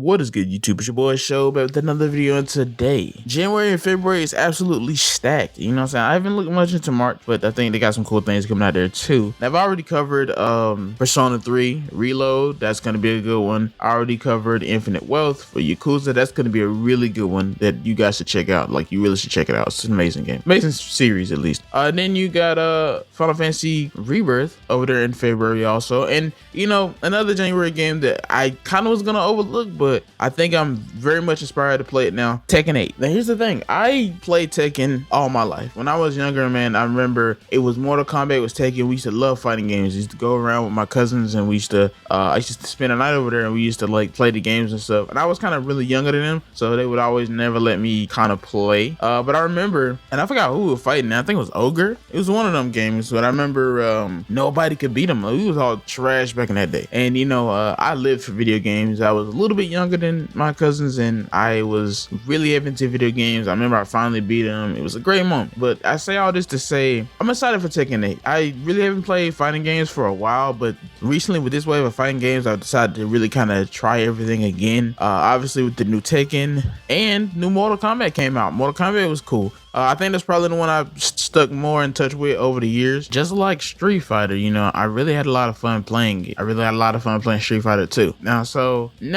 What is good, YouTube? It's your boy Show back with another video, and today January and February is absolutely stacked. You know what I'm saying? I haven't looked much into March, but I think they got some cool things coming out there too. Now, I've already covered Persona 3 Reload. That's going to be a good one. I already covered Infinite Wealth for Yakuza. That's going to be a really good one that you guys should check out. Like, you really should check it out. It's an amazing game, amazing series at least. Then you got Final Fantasy Rebirth over there in February also, and you know, another January game that I kind of was gonna overlook, but I think I'm very much inspired to play it now. Tekken 8. Now here's the thing, I played Tekken all my life. When I was younger, man, I remember it was Mortal Kombat was Tekken. We used to love fighting games. We used to go around with my cousins and we used to I used to spend a night over there and we used to like play the games and stuff. And I was kind of really younger than them, so they would always never let me kind of play. But I remember, and I forgot who we were fighting. I think it was Ogre. It was one of them games, but I remember nobody could beat him. We was all trash back in that day. And you know, I lived for video games. I was a little bit younger than my cousins and I was really heavy into video games. I remember I finally beat them. It was a great moment. But I say all this to say I'm excited for Tekken 8. I really haven't played fighting games for a while, but recently with this wave of fighting games, I've decided to really kind of try everything again. Obviously with the new Tekken and new Mortal Kombat came out. Mortal Kombat was cool. I think that's probably the one I've stuck more in touch with over the years. Just like Street Fighter, you know, I really had a lot of fun playing it. I really had a lot of fun playing Street Fighter 2. Now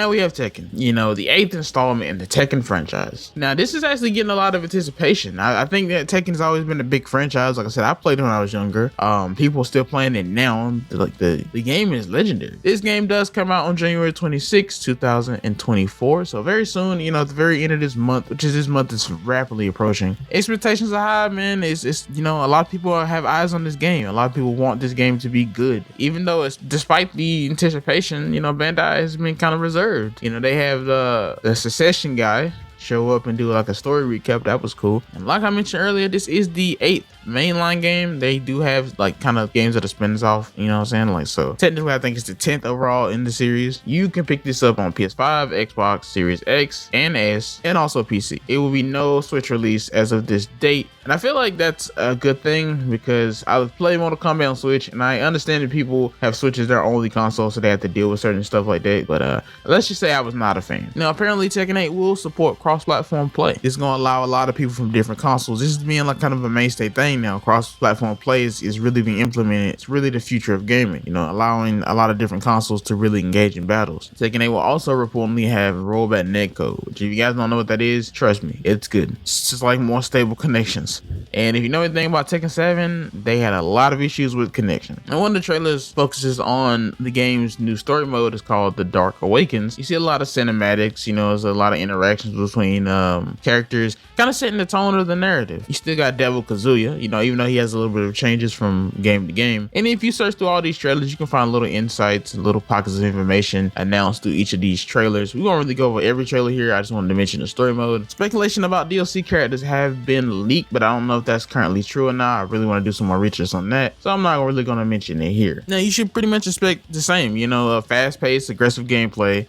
we have Tekken, you know, the 8th installment in the Tekken franchise. Now, this is actually getting a lot of anticipation. I think that Tekken has always been a big franchise. Like I said, I played it when I was younger. People are still playing it now. Like the game is legendary. This game does come out on January 26, 2024. So very soon, you know, at the very end of this month, which is this month is rapidly approaching. Expectations are high, man. It's you know, a lot of people have eyes on this game. A lot of people want this game to be good, even though it's, despite the anticipation, you know, Bandai has been kind of reserved. You know, they have the Succession guy show up and do like a story recap. That was cool. And like I mentioned earlier, this is the 8th mainline game. They do have like kind of games that are spin off, you know what I'm saying? Like, so technically I think it's the 10th overall in the series. You can pick this up on PS5, Xbox Series X and S, and also PC. It will be no Switch release as of this date, and I feel like that's a good thing because I was playing Mortal Kombat on Switch, and I understand that people have Switch as their only console, so they have to deal with certain stuff like that, but let's just say I was not a fan. Now apparently Tekken 8 will support cross-platform play. It's gonna allow a lot of people from different consoles. This is being like kind of a mainstay thing now. Cross-platform play is really being implemented. It's really the future of gaming, you know, allowing a lot of different consoles to really engage in battles. Tekken 8 will also reportedly have rollback netcode, which if you guys don't know what that is, trust me, it's good. It's just like more stable connections. And if you know anything about Tekken 7, they had a lot of issues with connection. And one of the trailers focuses on the game's new story mode. Is called The Dark Awakens. You see a lot of cinematics, you know, there's a lot of interactions between characters, kind of setting the tone of the narrative. You still got Devil Kazuya, you know, even though he has a little bit of changes from game to game. And if you search through all these trailers, you can find little insights and little pockets of information announced through each of these trailers. We won't really go over every trailer here. I just wanted to mention the story mode. Speculation about DLC characters have been leaked, but I don't know if that's currently true or not. I really want to do some more research on that, so I'm not really going to mention it here. Now, you should pretty much expect the same, you know, fast-paced, aggressive gameplay.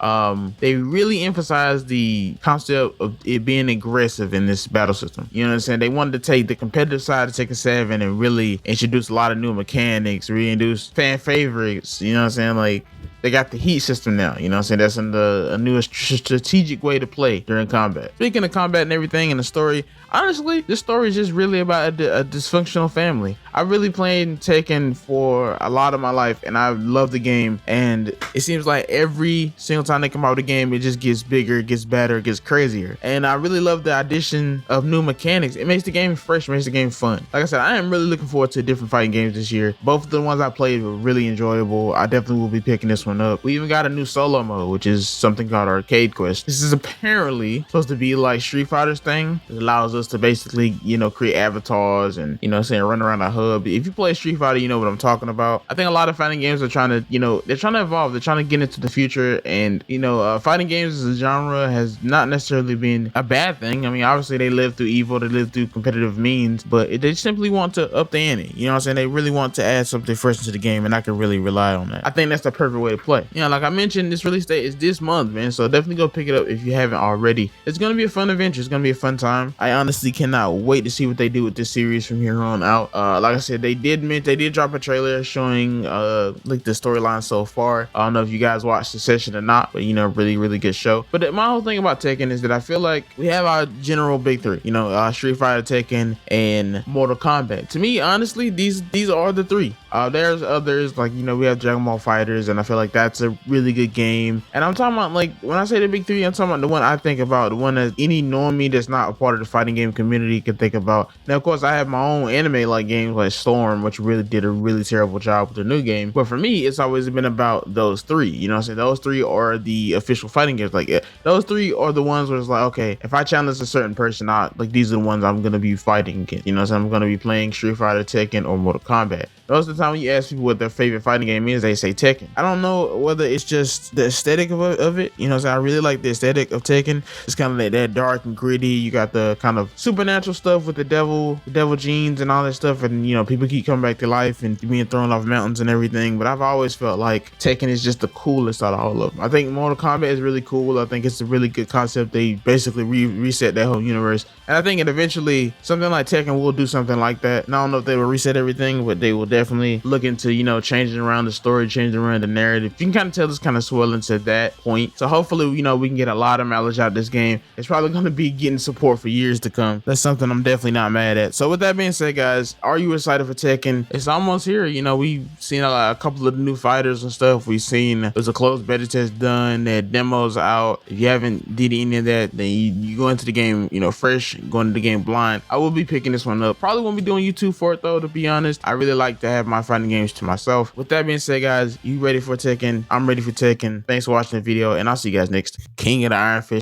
They really emphasize the concept of it being aggressive in this battle system. You know what I'm saying? They wanted to take the competitive side of Tekken 7 and really introduce a lot of new mechanics, reintroduce fan favorites, you know what I'm saying? Like, they got the heat system now, you know what I'm saying? That's a new strategic way to play during combat. Speaking of combat and everything and the story, honestly, this story is just really about a dysfunctional family. I really played Tekken for a lot of my life and I love the game, and it seems like every single time they come out with a game, it just gets bigger, it gets better, it gets crazier. And I really love the addition of new mechanics. It makes the game fresh, makes the game fun. Like I said, I am really looking forward to different fighting games this year. Both of the ones I played were really enjoyable. I definitely will be picking this one up. We even got a new solo mode, which is something called Arcade Quest. This is apparently supposed to be like Street Fighter's thing. It allows us to basically, you know, create avatars and, you know what I'm saying, run around a hub. If you play Street Fighter, you know what I'm talking about. I think a lot of fighting games are trying to, you know, they're trying to evolve. They're trying to get into the future, and, you know, fighting games as a genre has not necessarily been a bad thing. I mean, obviously they live through evil, they live through competitive means, but they simply want to up the ante. You know what I'm saying? They really want to add something fresh into the game, and I can really rely on that. I think that's the perfect way to play. You know, like I mentioned, this release date is this month, man. So definitely go pick it up if you haven't already. It's gonna be a fun adventure. It's gonna be a fun time. I honestly cannot wait to see what they do with this series from here on out. Like I said, they did drop a trailer showing like the storyline so far. I don't know if you guys watched the session or not, but you know, really good show. But my whole thing about Tekken is that I feel like we have our general big three, you know, Street Fighter, Tekken, and Mortal Kombat. To me, honestly, these are the three. There's others, like, you know, we have Dragon Ball Fighters, and I feel like that's a really good game. And I'm talking about, like, when I say the big three, I'm talking about the one I think about, the one that any normie that's not a part of the fighting game community can think about. Now, of course, I have my own anime like games like Storm, which really did a really terrible job with the new game. But for me, it's always been about those three. You know what I'm saying? Those three are the official fighting games. Like, those three are the ones where it's like, okay, if I challenge a certain person, like, these are the ones I'm gonna be fighting against. You know what I'm saying? I'm gonna be playing Street Fighter, Tekken, or Mortal Kombat. Most of the time when you ask people what their favorite fighting game is, they say Tekken. I don't know whether it's just the aesthetic of it. You know what I'm saying? I really like the aesthetic of Tekken. It's kind of like that dark and gritty. You got the kind of supernatural stuff with the devil genes and all that stuff. And, you know, people keep coming back to life and being thrown off mountains and everything. But I've always felt like Tekken is just the coolest out of all of them. I think Mortal Kombat is really cool. I think it's a really good concept. They basically reset that whole universe. And I think eventually something like Tekken will do something like that. And I don't know if they will reset everything, but they will definitely look into, you know, changing around the story, changing around the narrative. You can kind of tell it's kind of swelling to that point. So hopefully, you know, we can get a lot of mileage out of this game. It's probably going to be getting support for years to come. That's something I'm definitely not mad at. So with that being said, guys, are you excited for Tekken? It's almost here. You know, we've seen a couple of new fighters and stuff. We've seen there's a closed beta test done. Their demos out. If you haven't did any of that, then you go into the game, you know, fresh, going into the game blind. I will be picking this one up. Probably won't be doing YouTube for it though, to be honest. I really like to have my fighting games to myself. With that being said, guys, you ready for Tekken? I'm ready for Tekken. Thanks for watching the video, and I'll see you guys next. King of the Iron Fist.